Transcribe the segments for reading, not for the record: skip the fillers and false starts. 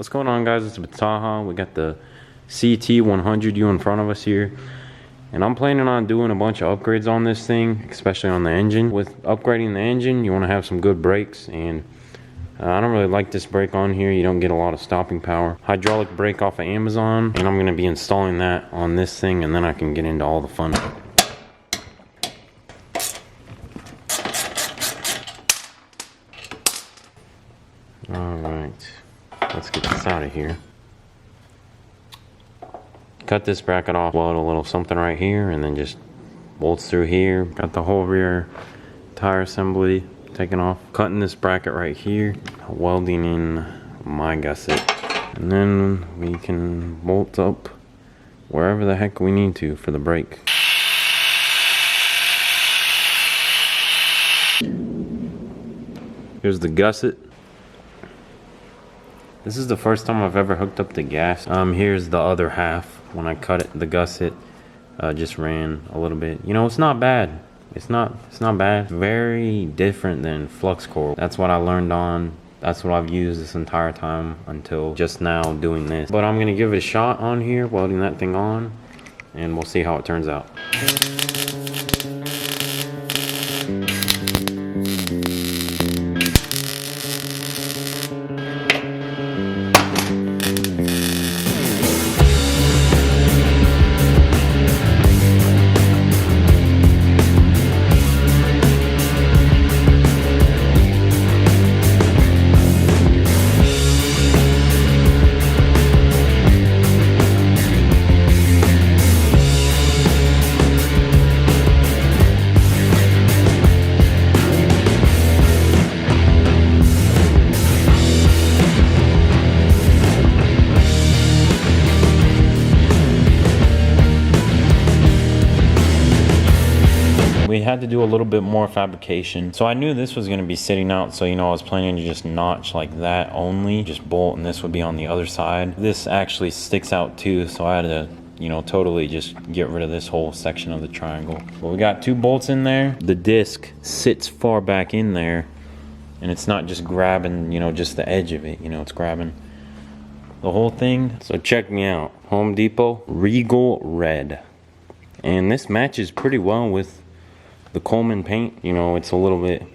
What's going on, guys? It's Bataha. We got the CT100U in front of us here, and I'm planning on doing a bunch of upgrades on this thing, especially on the engine. With upgrading the engine, you want to have some good brakes, and I don't really like this brake on here. You don't get a lot of stopping power. Hydraulic brake off of Amazon, and I'm going to be installing that on this thing, and then I can get into all the fun. Alright, let's get this out of here. Cut this bracket off, weld a little something right here, and then just bolts through here. Got the whole rear tire assembly taken off. Cutting this bracket right here, welding in my gusset, and then we can bolt up wherever the heck we need to for the brake. Here's the gusset. This is the first time I've ever hooked up the gas. Here's the other half. When I cut it, the gusset just ran a little bit. You know, it's not bad. It's not bad. Very different than flux core. That's what I learned on. That's what I've used this entire time until just now doing this. But I'm gonna give it a shot on here, welding that thing on, and we'll see how it turns out. We had to do a little bit more fabrication. So I knew this was gonna be sitting out, so you know, I was planning to just notch like that only, just bolt, and this would be on the other side. This actually sticks out too, so I had to, you know, totally just get rid of this whole section of the triangle. But we got 2 bolts in there. The disc sits far back in there, and it's not just grabbing, you know, just the edge of it, you know, it's grabbing the whole thing. So check me out, Home Depot Regal Red. And this matches pretty well with the Coleman paint. You know, it's a little bit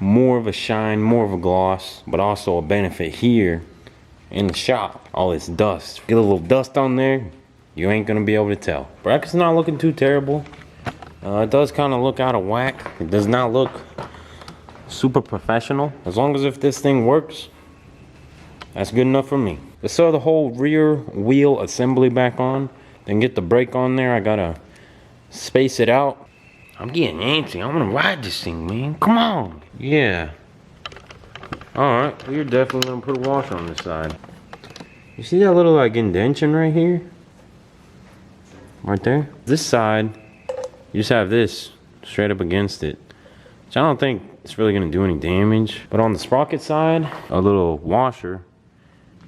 more of a shine, more of a gloss, but also a benefit here in the shop. All this dust, get a little dust on there, you ain't gonna be able to tell. Bracket's not looking too terrible. It does kind of look out of whack. It does not look super professional. As long as if this thing works, that's good enough for me. Let's throw the whole rear wheel assembly back on, then get the brake on there. I gotta space it out. I'm getting antsy. I want to ride this thing, man. Come on. Yeah. Alright, we're definitely going to put a washer on this side. You see that little like indentation right here? Right there? This side, you just have this straight up against it, which I don't think it's really going to do any damage. But on the sprocket side, a little washer,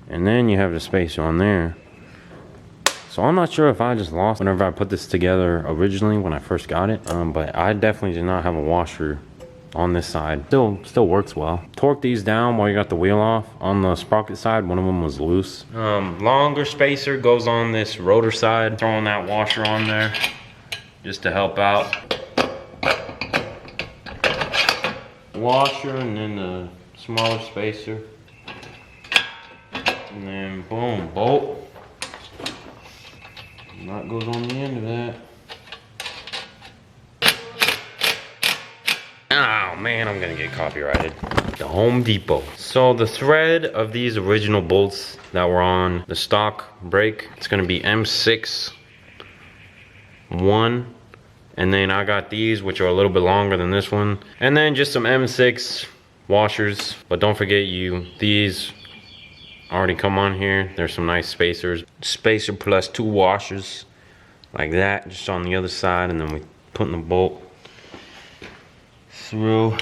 and then you have the spacer on there. So I'm not sure if I just lost whenever I put this together originally when I first got it, but I definitely did not have a washer on this side. Still works well. Torque these down while you got the wheel off. On the sprocket side, one of them was loose. Longer spacer goes on this rotor side. Throwing that washer on there just to help out. Washer, and then the smaller spacer, and then boom, bolt. Knot goes on the end of that. Oh man, I'm gonna get copyrighted. The Home Depot. So the thread of these original bolts that were on the stock brake, it's gonna be M6 1, and then I got these, which are a little bit longer than this one, and then just some M6 washers. But don't forget, these already come on here. There's some nice spacers. Spacer plus 2 washers like that, just on the other side, and then we putting the bolt through.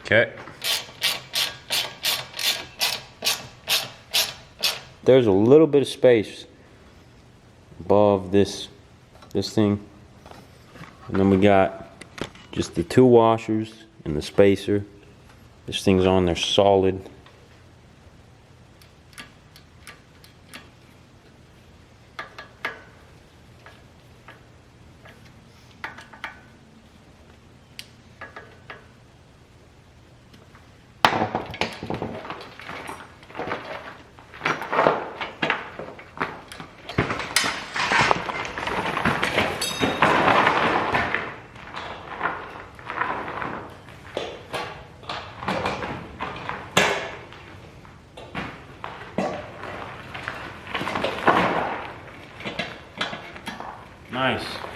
Okay. There's a little bit of space above this thing, and then we got just the 2 washers and the spacer This thing's on there solid. Nice.